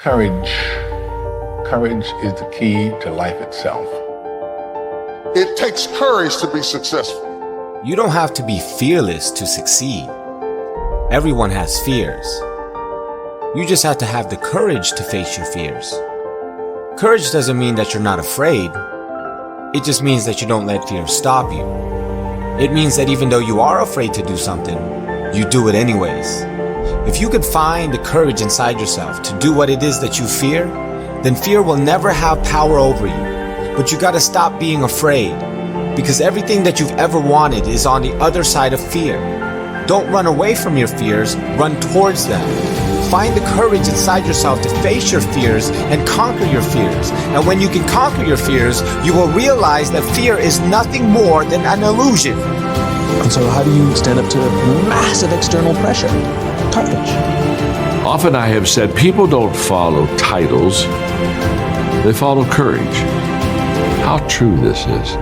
Courage. Courage is the key to life itself. It takes courage to be successful. You don't have to be fearless to succeed. Everyone has fears. You just have to have the courage to face your fears. Courage doesn't mean that you're not afraid. It just means that you don't let fear stop you. It means that even though you are afraid to do something, you do it anyways. If you could find the courage inside yourself to do what it is that you fear, then fear will never have power over you. But you gotta stop being afraid, because everything that you've ever wanted is on the other side of fear. Don't run away from your fears, run towards them. Find the courage inside yourself to face your fears and conquer your fears. And when you can conquer your fears, you will realize that fear is nothing more than an illusion. And so how do you stand up to massive external pressure? Courage. Often I have said people don't follow titles, they follow courage. How true this is.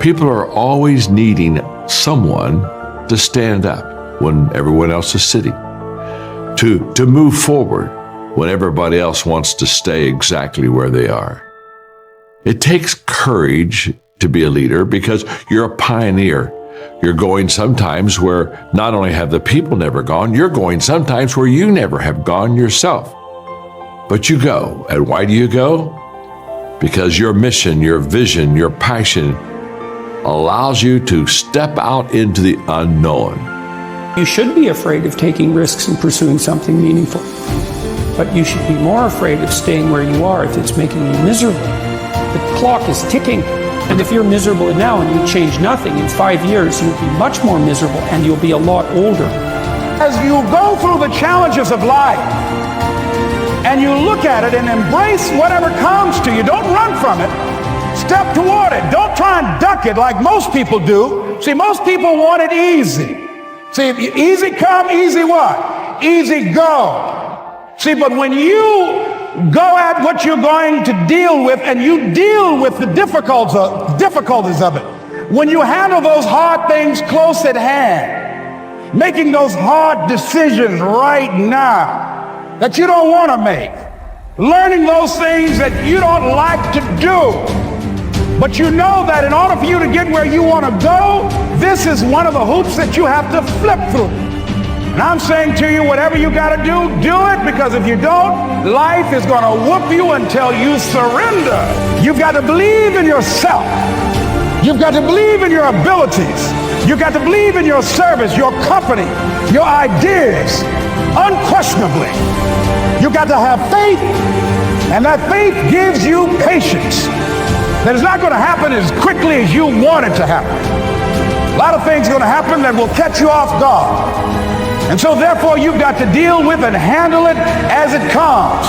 People are always needing someone to stand up when everyone else is sitting, to move forward when everybody else wants to stay exactly where they are. It takes courage to be a leader because you're a pioneer. You're going sometimes where not only have the people never gone, you're going sometimes where you never have gone yourself. But you go. And why do you go? Because your mission, your vision, your passion allows you to step out into the unknown. You should be afraid of taking risks and pursuing something meaningful. But you should be more afraid of staying where you are if it's making you miserable. The clock is ticking. And if you're miserable now and you change nothing, in 5 years you'll be much more miserable and you'll be a lot older. As you go through the challenges of life and you look at it and embrace whatever comes to you, don't run from it. Step toward it. Don't try and duck it like most people do. See, most people want it easy. See, easy come, easy what? Easy go. See, but when you go at what you're going to deal with and you deal with the difficulties of it, when you handle those hard things close at hand, making those hard decisions right now that you don't want to make, learning those things that you don't like to do, but you know that in order for you to get where you want to go, this is one of the hoops that you have to flip through. And I'm saying to you, whatever you got to do it, because if you don't, life is going to whoop you until you surrender. You've got to believe in yourself. You've got to believe in your abilities. You've got to believe in your service, your company, your ideas, unquestionably. You've got to have faith, and that faith gives you patience. That is not going to happen as quickly as you want it to happen. A lot of things are going to happen that will catch you off guard. And so therefore you've got to deal with and handle it as it comes.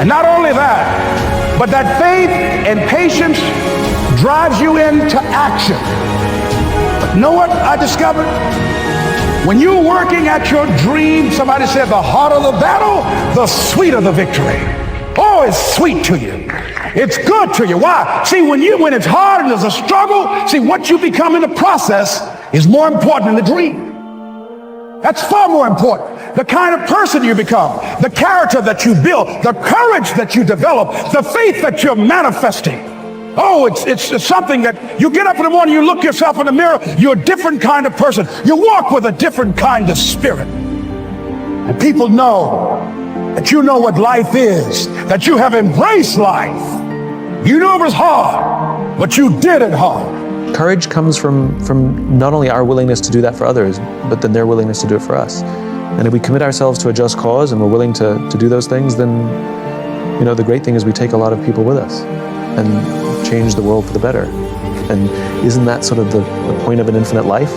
And not only that, but that faith and patience drives you into action. But you know what I discovered? When you're working at your dream, somebody said the harder the battle, the sweeter the victory. Oh, it's sweet to you. It's good to you. Why? See, when it's hard and there's a struggle, see, what you become in the process is more important than the dream. That's far more important. The kind of person you become, the character that you build, the courage that you develop, the faith that you're manifesting. Oh, it's something that you get up in the morning, you look yourself in the mirror, you're a different kind of person. You walk with a different kind of spirit. And people know that you know what life is, that you have embraced life. You knew it was hard, but you did it hard. Courage comes from not only our willingness to do that for others, but then their willingness to do it for us. And if we commit ourselves to a just cause and we're willing to do those things, then, you know, the great thing is we take a lot of people with us and change the world for the better. And isn't that sort of the point of an infinite life?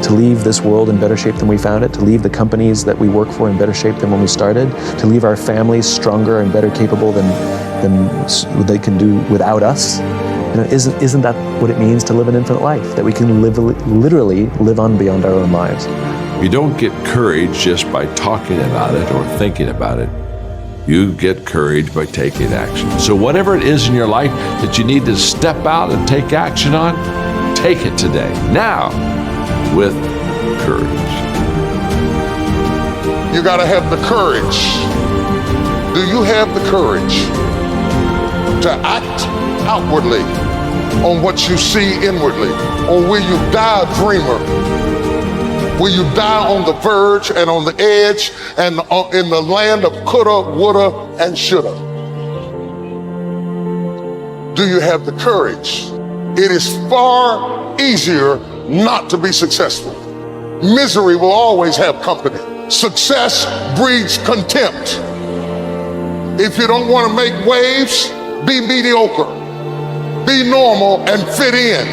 To leave this world in better shape than we found it, to leave the companies that we work for in better shape than when we started, to leave our families stronger and better capable than they can do without us. You know, isn't that what it means to live an infinite life? That we can literally live on beyond our own lives. You don't get courage just by talking about it or thinking about it. You get courage by taking action. So whatever it is in your life that you need to step out and take action on, take it today, now, with courage. You got to have the courage you have the courage to act outwardly on what you see inwardly? Or will you die a dreamer? Will you die on the verge and on the edge and in the land of coulda, woulda, and shoulda? Do you have the courage? It is far easier not to be successful. Misery will always have company. Success breeds contempt. If you don't want to make waves, be mediocre. Be normal and fit in.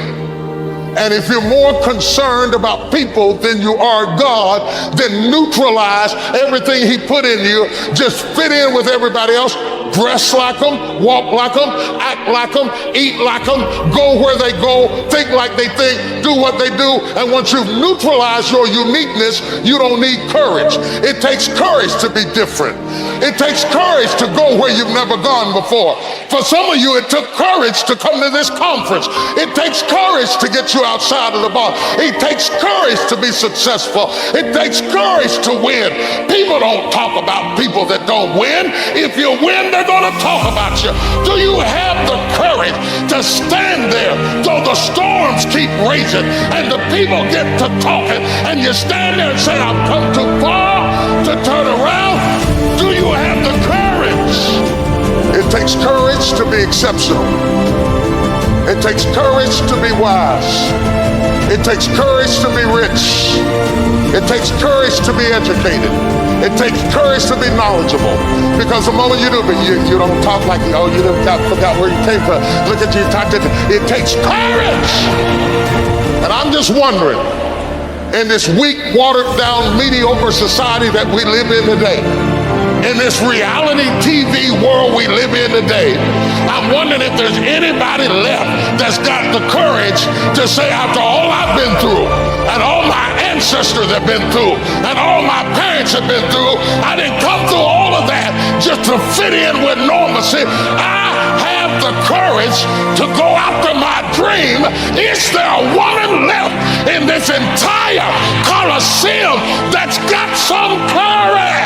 And if you're more concerned about people than you are God, then neutralize everything He put in you. Just fit in with everybody else. Dress like them, walk like them, act like them, eat like them, go where they go, think like they think, do what they do. And once you've neutralized your uniqueness, you don't need courage. It takes courage to be different. It takes courage to go where you've never gone before. For some of you, it took courage to come to this conference. It takes courage to get you outside of the bar. It takes courage to be successful. It takes courage to win. People don't talk about people that don't win. If you win, they're going to talk about you. Do you have the courage to stand there though the storms keep raging and the people get to talking and you stand there and say, I've come too far to turn around? Do you have the courage? It takes courage to be exceptional. It takes courage to be wise. It takes courage to be rich. It takes courage to be educated. It takes courage to be knowledgeable. Because the moment you do, but you don't talk like, oh, you forgot where you came from. Look at you, talk to. It takes courage. And I'm just wondering, in this weak, watered down, mediocre society that we live in today, in this reality TV world we live in today, I'm wondering if there's anybody left that's got the courage to say, after all I've been through, and all my ancestors have been through, and all my parents have been through, I didn't come through all of that just to fit in with normalcy. I have the courage to go after my dream. Is there a woman left in this entire Coliseum that's got some courage?